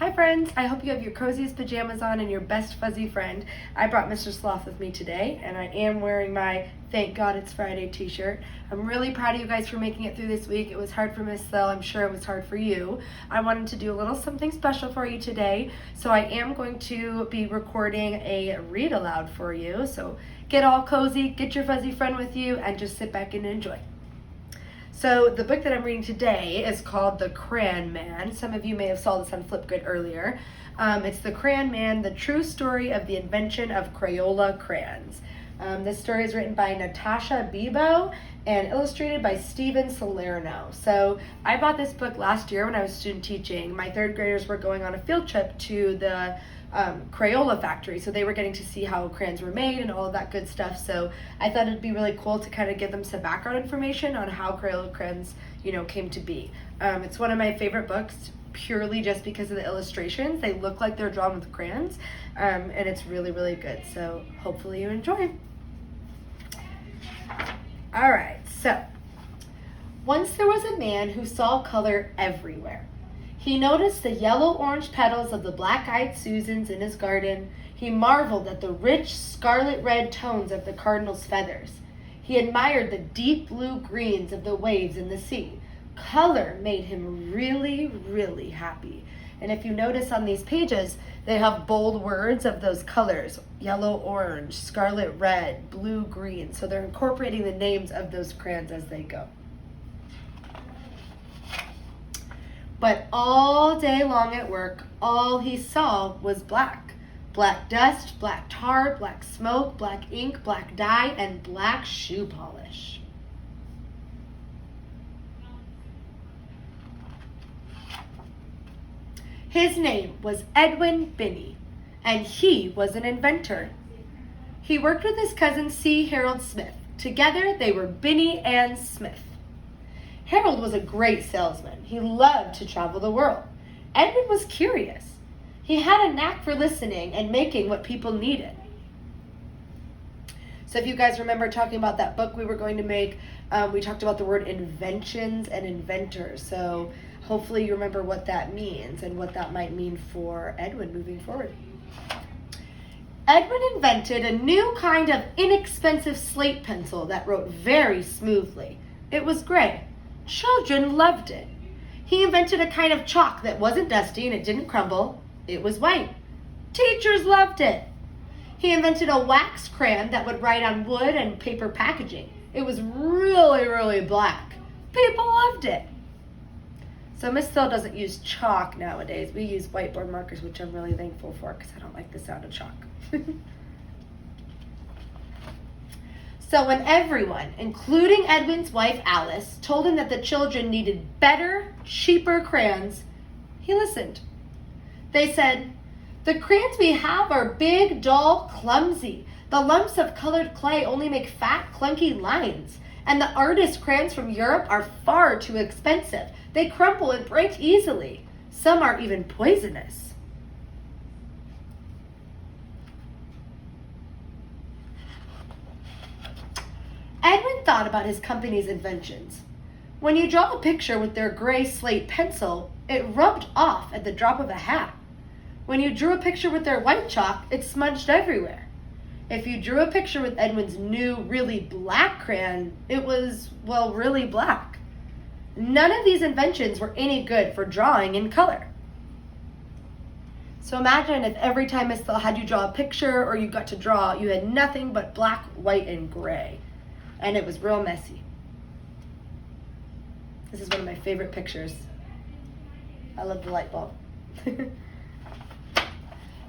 Hi friends, I hope you have your coziest pajamas on and your best fuzzy friend. I brought Mr. Sloth with me today, and I am wearing my Thank God It's Friday t-shirt. I'm really proud of you guys for making it through this week. It was hard for Miss Thill, I'm sure it was hard for you. I wanted to do a little something special for you today, so I am going to be recording a read aloud for you. So get all cozy, get your fuzzy friend with you, and just sit back and enjoy. So the book that I'm reading today is called The Crayon Man. Some of you may have saw this on Flipgrid earlier. It's The Crayon Man, the true story of the invention of Crayola crayons. This story is written by Natasha Bebo and illustrated by Steven Salerno. So I bought this book last year when I was student teaching. My third graders were going on a field trip to the Crayola factory, so they were getting to see how crayons were made and all of that good stuff. So I thought it'd be really cool to kind of give them some background information on how Crayola crayons, came to be. It's one of my favorite books purely just because of the illustrations. They look like they're drawn with crayons, and it's really, really good. So hopefully you enjoy. All right, so once there was a man who saw color everywhere. He noticed the yellow-orange petals of the black-eyed Susans in his garden. He marveled at the rich scarlet-red tones of the cardinal's feathers. He admired the deep blue greens of the waves in the sea. Color made him really, really happy. And if you notice on these pages, they have bold words of those colors: yellow-orange, scarlet-red, blue-green. So they're incorporating the names of those crayons as they go. But all day long at work, all he saw was black. Black dust, black tar, black smoke, black ink, black dye, and black shoe polish. His name was Edwin Binney, and he was an inventor. He worked with his cousin C. Harold Smith. Together they were Binney and Smith. Harold was a great salesman. He loved to travel the world. Edwin was curious. He had a knack for listening and making what people needed. So if you guys remember talking about that book we were going to make, we talked about the word inventions and inventors. So hopefully you remember what that means and what that might mean for Edwin moving forward. Edwin invented a new kind of inexpensive slate pencil that wrote very smoothly. It was gray. Children loved it. He invented a kind of chalk that wasn't dusty and it didn't crumble. It was white. Teachers loved it. He invented a wax crayon that would write on wood and paper packaging. It was really, really black. People loved it. So Miss Thill doesn't use chalk nowadays. We use whiteboard markers, which I'm really thankful for because I don't like the sound of chalk. So when everyone, including Edwin's wife Alice, told him that the children needed better, cheaper crayons, he listened. They said, "The crayons we have are big, dull, clumsy. The lumps of colored clay only make fat, clunky lines. And the artist crayons from Europe are far too expensive. They crumple and break easily. Some are even poisonous." Edwin thought about his company's inventions. When you draw a picture with their gray slate pencil, it rubbed off at the drop of a hat. When you drew a picture with their white chalk, it smudged everywhere. If you drew a picture with Edwin's new, really black crayon, it was, well, really black. None of these inventions were any good for drawing in color. So imagine if every time Miss Thill had you draw a picture or you got to draw, you had nothing but black, white, and gray. And it was real messy. This is one of my favorite pictures. I love the light bulb.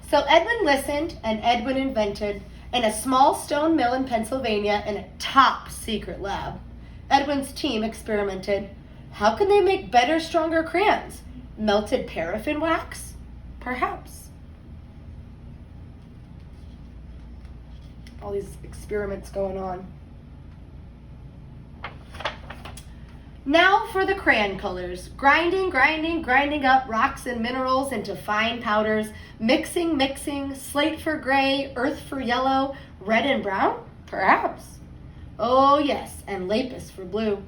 So Edwin listened and Edwin invented in a small stone mill in Pennsylvania in a top secret lab. Edwin's team experimented. How can they make better, stronger crayons? Melted paraffin wax? Perhaps. All these experiments going on. Now for the crayon colors. Grinding up rocks and minerals into fine powders. Mixing, slate for gray, earth for yellow, red and brown? Perhaps. Oh yes, and lapis for blue.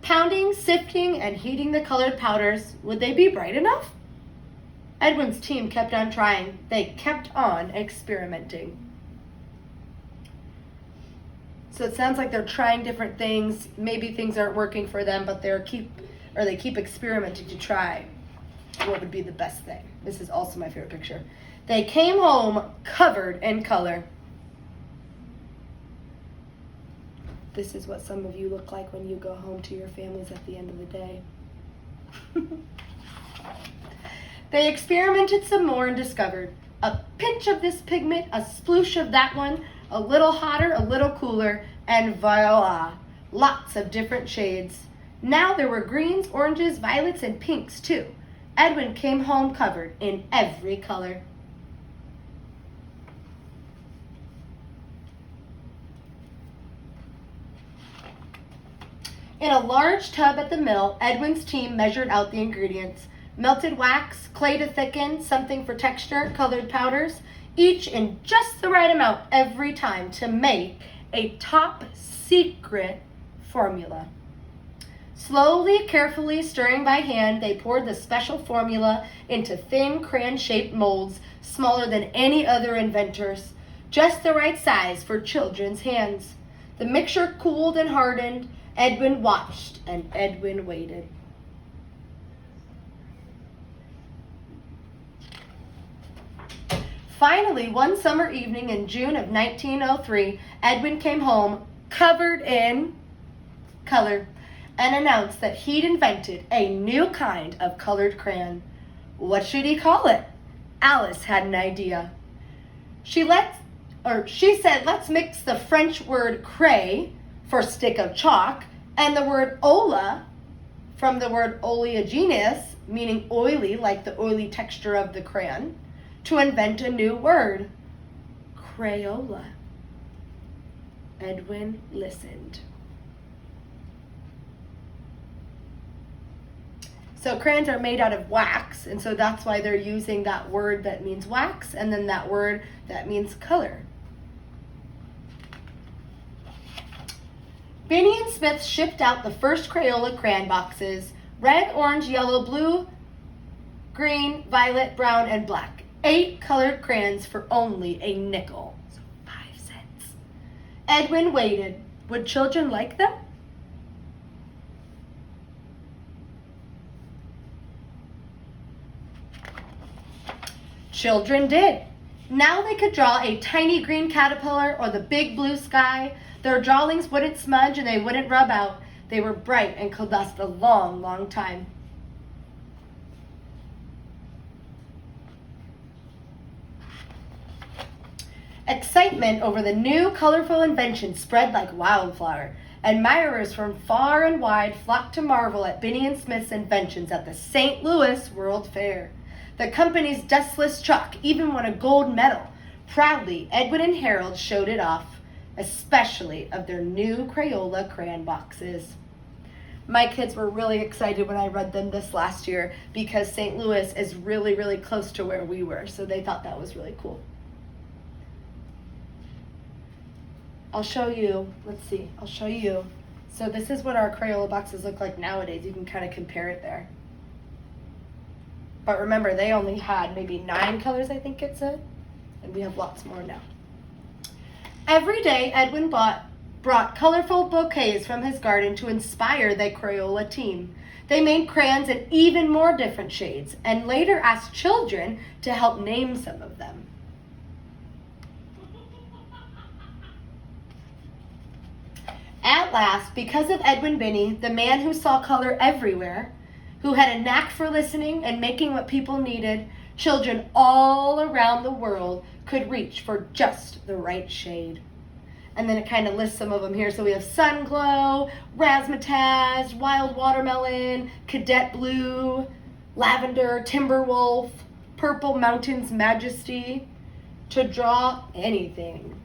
Pounding, sifting, and heating the colored powders. Would they be bright enough? Edwin's team kept on trying. They kept on experimenting. So it sounds like they're trying different things. Maybe things aren't working for them, but they keep experimenting to try what would be the best thing. This is also my favorite picture. They came home covered in color. This is what some of you look like when you go home to your families at the end of the day. They experimented some more and discovered a pinch of this pigment, a sploosh of that one, a little hotter, a little cooler, and voila, lots of different shades. Now there were greens, oranges, violets, and pinks too. Edwin came home covered in every color. In a large tub at the mill, Edwin's team measured out the ingredients. Melted wax, clay to thicken, something for texture, colored powders, each in just the right amount every time to make a top secret formula. Slowly, carefully stirring by hand, they poured the special formula into thin crayon-shaped molds, smaller than any other inventor's, just the right size for children's hands. The mixture cooled and hardened. Edwin watched and Edwin waited. Finally, one summer evening in June of 1903, Edwin came home covered in color and announced that he'd invented a new kind of colored crayon. What should he call it? Alice had an idea. She said, let's mix the French word cray for stick of chalk and the word ola from the word oleaginous, meaning oily, like the oily texture of the crayon, to invent a new word, Crayola. Edwin listened. So crayons are made out of wax, and so that's why they're using that word that means wax and then that word that means color. Binney and Smith shipped out the first Crayola crayon boxes, red, orange, yellow, blue, green, violet, brown, and black. 8 colored crayons for only a nickel, so 5 cents. Edwin waited. Would children like them? Children did. Now they could draw a tiny green caterpillar or the big blue sky. Their drawings wouldn't smudge and they wouldn't rub out. They were bright and could last a long, long time. Excitement over the new colorful invention spread like wildfire. Admirers from far and wide flocked to marvel at Binney and Smith's inventions at the St. Louis World Fair. The company's dustless chalk even won a gold medal. Proudly, Edwin and Harold showed it off, especially of their new Crayola crayon boxes. My kids were really excited when I read them this last year because St. Louis is really, really close to where we were, so they thought that was really cool. I'll show you. So this is what our Crayola boxes look like nowadays. You can kind of compare it there. But remember, they only had maybe 9 colors, I think it said. And we have lots more now. Every day, Edwin brought colorful bouquets from his garden to inspire the Crayola team. They made crayons in even more different shades and later asked children to help name some of them. At last, because of Edwin Binney, the man who saw color everywhere, who had a knack for listening and making what people needed, children all around the world could reach for just the right shade. And then it kind of lists some of them here. So we have Sun Glow, Razzmatazz, Wild Watermelon, Cadet Blue, Lavender, Timberwolf, Purple Mountain's Majesty. To draw anything.